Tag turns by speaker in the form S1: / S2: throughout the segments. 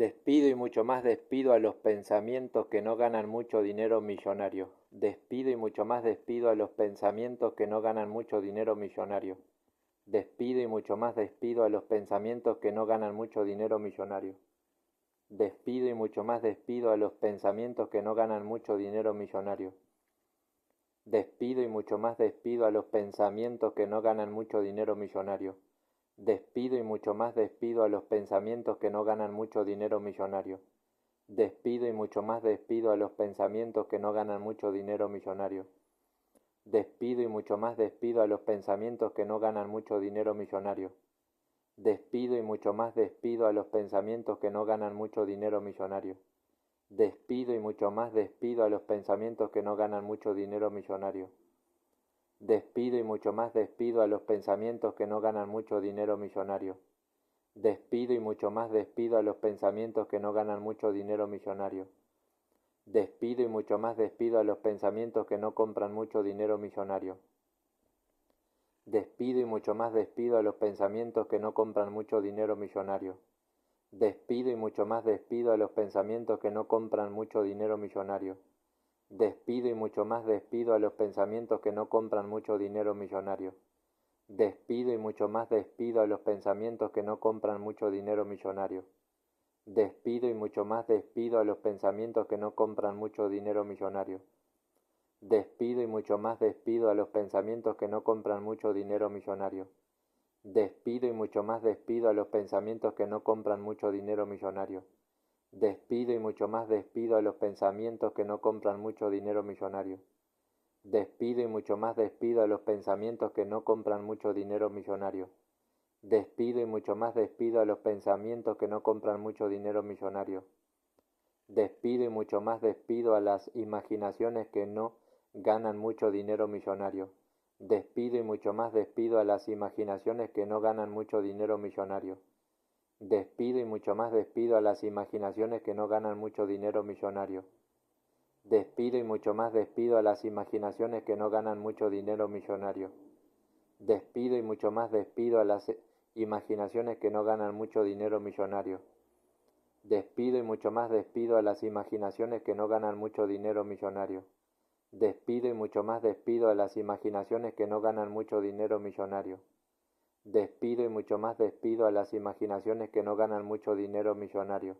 S1: Despido y mucho más despido a los pensamientos que no ganan mucho dinero millonario. Despido y mucho más despido a los pensamientos que no ganan mucho dinero millonario. Despido y mucho más despido a los pensamientos que no ganan mucho dinero millonario. Despido y mucho más despido a los pensamientos que no ganan mucho dinero millonario. Despido y mucho más despido a los pensamientos que no ganan mucho dinero millonario. Despido y mucho más despido a los pensamientos que no ganan mucho dinero millonario. Despido y mucho más despido a los pensamientos que no ganan mucho dinero millonario. Despido y mucho más despido a los pensamientos que no ganan mucho dinero millonario. Despido y mucho más despido a los pensamientos que no ganan mucho dinero millonario. Despido y mucho más despido a los pensamientos que no ganan mucho dinero millonario. Despido y mucho más despido a los pensamientos que no ganan mucho dinero millonario. Despido y mucho más despido a los pensamientos que no ganan mucho dinero millonario. Despido y mucho más despido a los pensamientos que no compran mucho dinero millonario. Despido y mucho más despido a los pensamientos que no compran mucho dinero millonario. Despido y mucho más despido a los pensamientos que no compran mucho dinero millonario. Despido y mucho más despido a los pensamientos que no compran mucho dinero millonario. Despido y mucho más despido a los pensamientos que no compran mucho dinero millonario. Despido y mucho más despido a los pensamientos que no compran mucho dinero millonario. Despido y mucho más despido a los pensamientos que no compran mucho dinero millonario. Despido y mucho más despido a los pensamientos que no compran mucho dinero millonario. Despido y mucho más despido a los pensamientos que no compran mucho dinero millonario. Despido y mucho más despido a los pensamientos que no compran mucho dinero millonario. Despido y mucho más despido a los pensamientos que no compran mucho dinero millonario. Despido y mucho más despido a las imaginaciones que no ganan mucho dinero millonario. Despido y mucho más despido a las imaginaciones que no ganan mucho dinero millonario. Despido y mucho más despido a las imaginaciones que no ganan mucho dinero millonario. Despido y mucho más despido a las imaginaciones que no ganan mucho dinero millonario. Despido y mucho más despido a las imaginaciones que no ganan mucho dinero millonario. Despido y mucho más despido a las imaginaciones que no ganan mucho dinero millonario. Despido y mucho más despido a las imaginaciones que no ganan mucho dinero millonario. Despido y mucho más despido a las imaginaciones que no ganan mucho dinero millonario.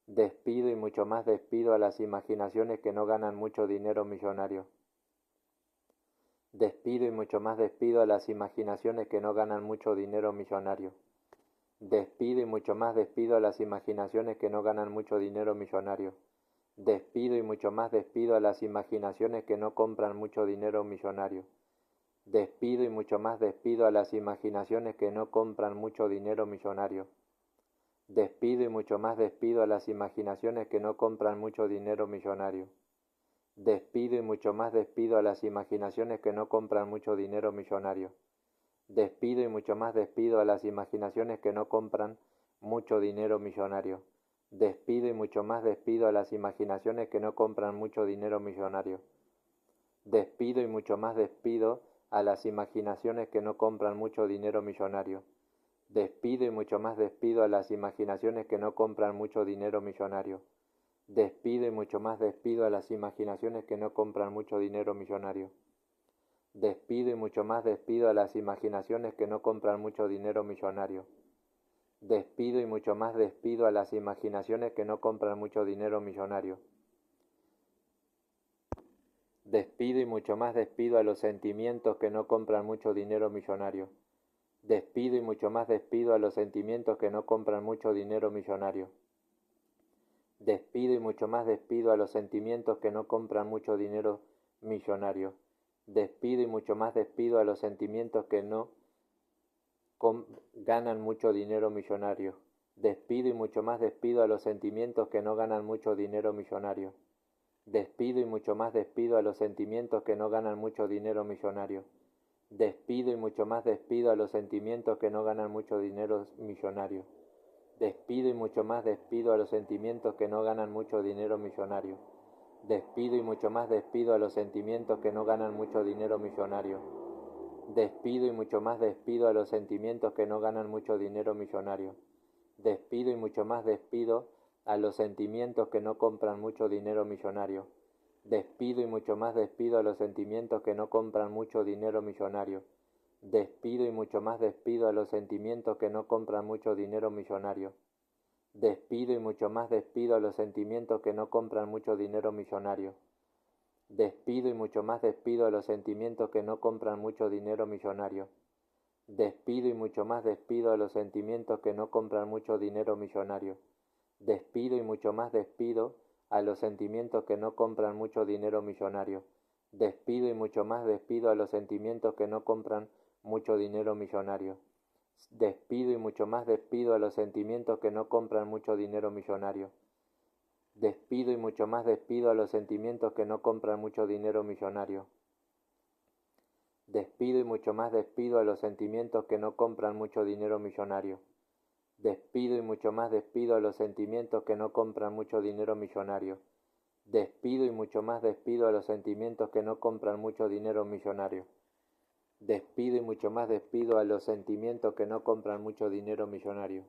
S1: Despido y mucho más despido a las imaginaciones que no ganan mucho dinero millonario. Despido y mucho más despido a las imaginaciones que no ganan mucho dinero millonario. Despido y mucho más despido a las imaginaciones que no ganan mucho dinero millonario. Despido y mucho más despido a las imaginaciones que no compran mucho dinero millonario. Despido y mucho más despido a las imaginaciones que no compran mucho dinero millonario. Despido y mucho más despido a las imaginaciones que no compran mucho dinero millonario. Despido y mucho más despido a las imaginaciones que no compran mucho dinero millonario. Despido y mucho más despido a las imaginaciones que no compran mucho dinero millonario. Despido y mucho más despido a las imaginaciones que no compran mucho dinero millonario. Despido y mucho más despido a las imaginaciones que no compran mucho dinero millonario. Despido y mucho más despido a las imaginaciones que no compran mucho dinero millonario. Despido y mucho más despido a las imaginaciones que no compran mucho dinero millonario. Despido y mucho más despido a las imaginaciones que no compran mucho dinero millonario. Despido y mucho más despido a las imaginaciones que no compran mucho dinero millonario. Despido y mucho más despido a los sentimientos que no compran mucho dinero millonario. Despido y mucho más despido a los sentimientos que no compran mucho dinero millonario. Despido y mucho más despido a los sentimientos que no compran mucho dinero millonario. Despido y mucho más despido a los sentimientos que no ganan mucho dinero millonario. Despido y mucho más despido a los sentimientos que no ganan mucho dinero millonario. Despido y mucho más despido a los sentimientos que no ganan mucho dinero millonario. Despido y mucho más despido a los sentimientos que no ganan mucho dinero millonario. Despido y mucho más despido a los sentimientos que no ganan mucho dinero millonario. Despido y mucho más despido a los sentimientos que no ganan mucho dinero millonario. Despido y mucho más despido a los sentimientos que no ganan mucho dinero millonario. Despido y mucho más despido a los sentimientos que no compran mucho dinero millonario. Despido y mucho más despido a los sentimientos que no compran mucho dinero millonario. Despido y mucho más despido a los sentimientos que no compran mucho dinero millonario. Despido y mucho más despido a los sentimientos que no compran mucho dinero millonario. Despido y mucho más despido a los sentimientos que no compran mucho dinero millonario. Despido y mucho más despido a los sentimientos que no compran mucho dinero millonario. Despido y mucho más despido a los sentimientos que no compran mucho dinero millonario. Despido y mucho más despido a los sentimientos que no compran mucho dinero millonario. Despido y mucho más despido a los sentimientos que no compran mucho dinero millonario. Despido y mucho más despido a los sentimientos que no compran mucho dinero millonario. Despido y mucho más despido a los sentimientos que no compran mucho dinero millonario. Despido y mucho más despido a los sentimientos que no compran mucho dinero millonario. Despido y mucho más despido a los sentimientos que no compran mucho dinero millonario. Despido y mucho más despido a los sentimientos que no compran mucho dinero millonario.